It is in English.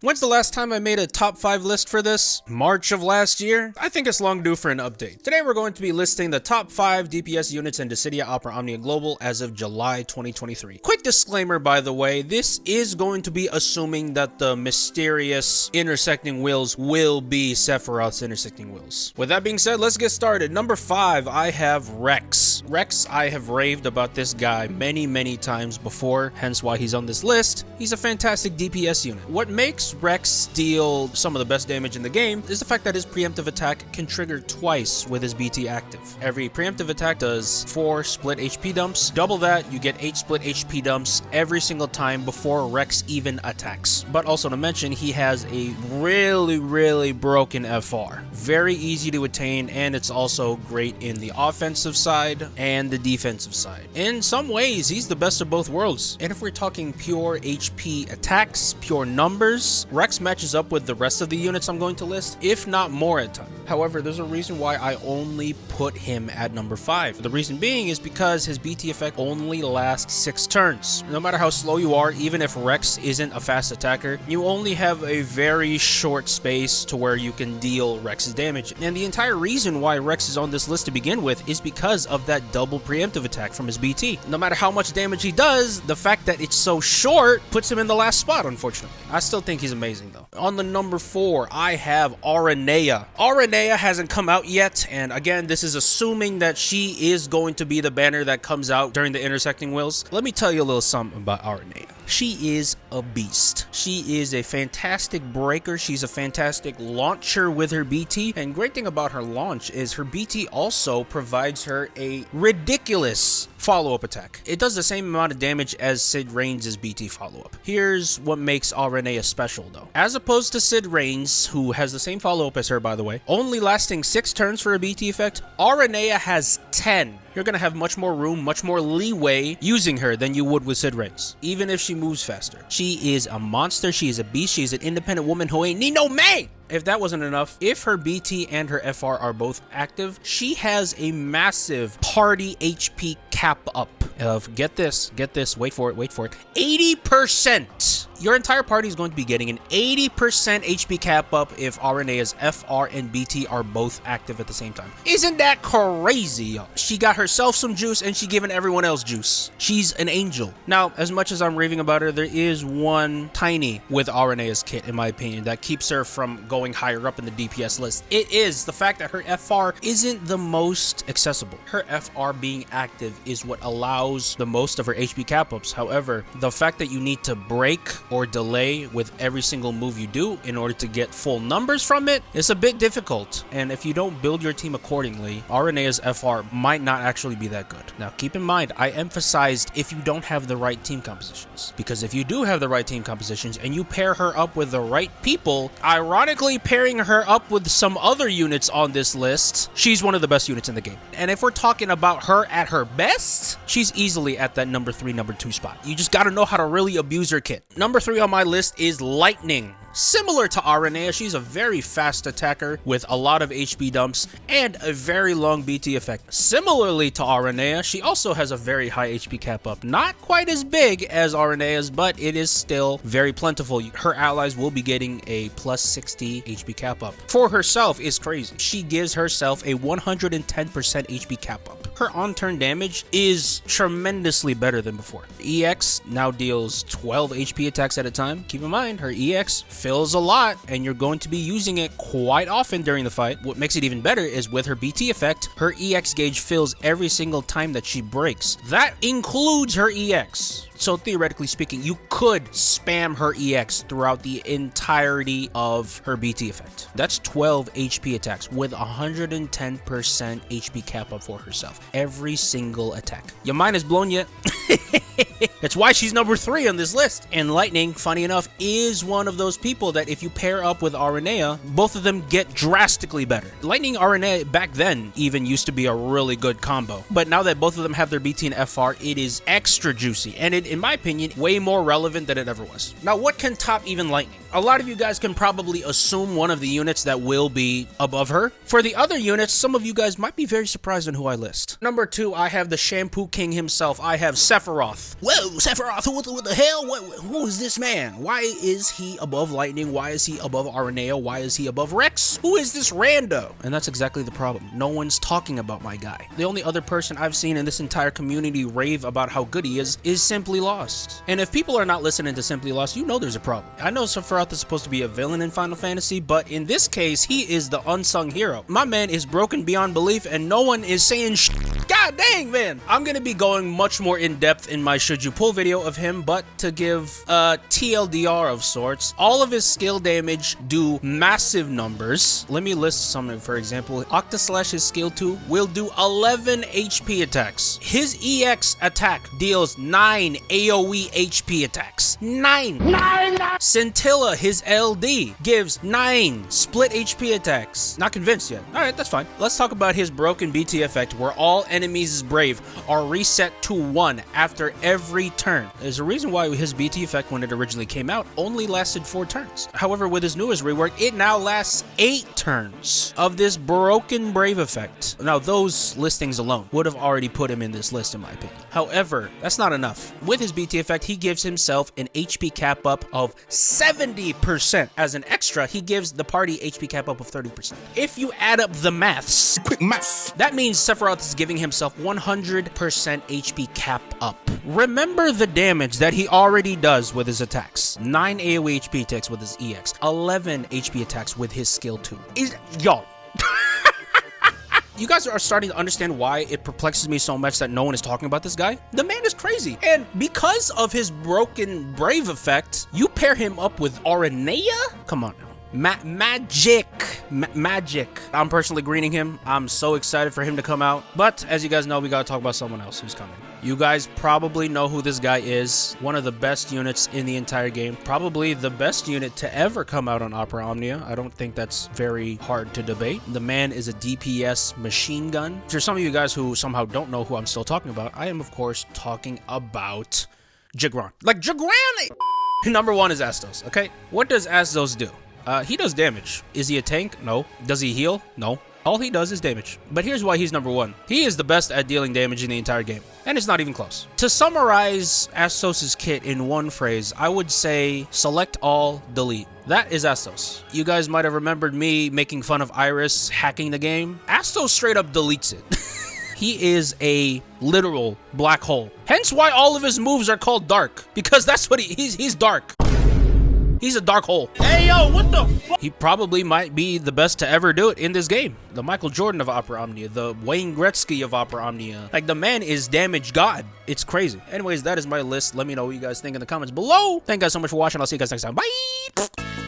When's the last time I made a top 5 list for this? March of last year? I think it's long due for an update. Today we're going to be listing the top 5 DPS units in Dissidia Opera Omnia Global as of July 2023. Quick disclaimer, by the way, this is going to be assuming that the mysterious intersecting wheels will be Sephiroth's intersecting wheels. With that being said, let's get started. Number 5, I have Rex. Rex, I have raved about this guy many times before, hence why he's on this list. He's a fantastic DPS unit. What makes Rex deal some of the best damage in the game is the fact that his preemptive attack can trigger twice with his BT active. Every preemptive attack does 4 split HP dumps. Double that, you get 8 split HP dumps every single time before Rex even attacks. But also to mention, he has a really broken FR. Very easy to attain, and it's also great in the offensive side and the defensive side. In some ways, he's the best of both worlds. And if we're talking pure HP attacks, pure numbers, Rex matches up with the rest of the units I'm going to list, if not more at times. However, there's a reason why I only put him at number 5. The reason being is because his BT effect only lasts 6 turns. No matter how slow you are, even if Rex isn't a fast attacker, you only have a very short space to where you can deal Rex's damage. And the entire reason why Rex is on this list to begin with is because of that double preemptive attack from his BT. No matter how much damage he does, the fact that it's so short puts him in the last spot, unfortunately. I still think he's amazing though. On the number 4, I have Arenaia. Arenaia hasn't come out yet, and again, this is assuming that she is going to be the banner that comes out during the intersecting wheels. Let me tell you a little something about Arenaia. She is a beast. She is a fantastic breaker. She's a fantastic launcher with her BT. And great thing about her launch is her BT also provides her a ridiculous follow-up attack. It does the same amount of damage as Sid Rayne's BT follow-up. Here's what makes Arenaia special though. As opposed to Sid Rayne's, who has the same follow-up as her by the way, only lasting 6 turns for a BT effect, Arenaia has 10. You're gonna have much more room, much more leeway using her than you would with Sid Rayne's, even if she moves faster. She is a monster, she is a beast, she is an independent woman who ain't need no man! If that wasn't enough, if her BT and her FR are both active, she has a massive party HP cap up of, get this, wait for it, 80%! Your entire party is going to be getting an 80% HP cap up if Arenaia's FR and BT are both active at the same time. Isn't that crazy? She got herself some juice and she giving everyone else juice. She's an angel. Now, as much as I'm raving about her, there is one tiny with Arenaia's kit, in my opinion, that keeps her from going higher up in the DPS list. It is the fact that her FR isn't the most accessible. Her FR being active is what allows the most of her HP cap ups. However, the fact that you need to break or delay with every single move you do in order to get full numbers from it is a bit difficult, and if you don't build your team accordingly, Arenaia's FR might not actually be that good. Now keep in mind, I emphasized if you don't have the right team compositions, because if you do have the right team compositions and you pair her up with the right people, ironically pairing her up with some other units on this list, she's one of the best units in the game. And if we're talking about her at her best, she's easily at that number 3, number 2 spot. You just gotta know how to really abuse her kit. Number 3 on my list is Lightning. Similar to Arenaia, she's a very fast attacker with a lot of HP dumps and a very long BT effect. Similarly to Arenaia, she also has a very high HP cap up. Not quite as big as Arenaia's, but it is still very plentiful. Her allies will be getting a plus 60 HP cap up. For herself is crazy. She gives herself a 110% HP cap up. Her on-turn damage is tremendously better than before. EX now deals 12 HP attacks at a time. Keep in mind, her EX fills a lot, and you're going to be using it quite often during the fight. What makes it even better is with her BT effect, her EX gauge fills every single time that she breaks. That includes her EX. So theoretically speaking, you could spam her EX throughout the entirety of her BT effect. That's 12 HP attacks with 110% HP cap up for herself. Every single attack. Your mind is blown yet? That's why she's number 3 on this list. And Lightning, funny enough, is one of those people that if you pair up with Arenaia, both of them get drastically better. Lightning Arenaia back then even used to be a really good combo. But now that both of them have their BT and FR, it is extra juicy. And it, in my opinion, way more relevant than it ever was. Now, what can top even Lightning? A lot of you guys can probably assume one of the units that will be above her. For the other units, some of you guys might be very surprised on who I list. Number 2, I have the Shampoo King himself. I have Sephiroth. Whoa, Sephiroth, what the hell? Who is this man? Why is he above Lightning? Why is he above Arenaia? Why is he above Rex? Who is this rando? And that's exactly the problem. No one's talking about my guy. The only other person I've seen in this entire community rave about how good he is SimplyLost. And if people are not listening to SimplyLost, you know there's a problem. I know Sephiroth is supposed to be a villain in Final Fantasy, but in this case, he is the unsung hero. My man is broken beyond belief, and no one is saying sh. God dang, man. I'm gonna be going much more in depth in my should you pull video of him, but to give TLDR of sorts, all of his skill damage do massive numbers. Let me list some. For example, Octaslash, his skill 2, will do 11 HP attacks. His EX attack deals 9 AoE HP attacks. 9! Scintilla, his LD, gives 9 split HP attacks. Not convinced yet. Alright, that's fine. Let's talk about his broken BT effect, where all enemies' brave are reset to 1 after every turn. There's a reason why his BT effect, when it originally came out, only lasted 4 turns. However, with his newest rework, it now lasts 8 turns of this broken brave effect. Now, those listings alone would have already put him in this list, in my opinion. However, that's not enough. With his BT effect, he gives himself an HP cap up of 70%. As an extra, he gives the party HP cap up of 30%. If you add up the maths, quick maths, that means Sephiroth is giving himself 100% HP cap up. Remember the damage that he already does with his attacks. 9 AoE HP attacks with his EX, 11 HP attacks with his skill 2. Yo. You guys are starting to understand why it perplexes me so much that no one is talking about this guy? The man is crazy. And because of his broken brave effect, you pair him up with Arenaia? Come on now. Magic. I'm personally greening him. I'm so excited for him to come out. But as you guys know, we gotta talk about someone else who's coming. You guys probably know who this guy is. One of the best units in the entire game. Probably the best unit to ever come out on Opera Omnia. I don't think that's very hard to debate. The man is a DPS machine gun. For some of you guys who somehow don't know who I'm still talking about, I am of course talking about Jyric. Like Jyric! Number 1 is Astos, okay? What does Astos do? He does damage. Is he a tank? No. Does he heal? No. All he does is damage. But here's why he's number 1. He is the best at dealing damage in the entire game. And it's not even close. To summarize Astos' kit in one phrase, I would say select all, delete. That is Astos. You guys might have remembered me making fun of Iris hacking the game. Astos straight up deletes it. He is a literal black hole. Hence why all of his moves are called dark. Because that's what he's dark. He's a dark hole. Hey, yo, what the fuck? He probably might be the best to ever do it in this game. The Michael Jordan of Opera Omnia, the Wayne Gretzky of Opera Omnia. Like, the man is damage god. It's crazy. Anyways, that is my list. Let me know what you guys think in the comments below. Thank you guys so much for watching. I'll see you guys next time. Bye!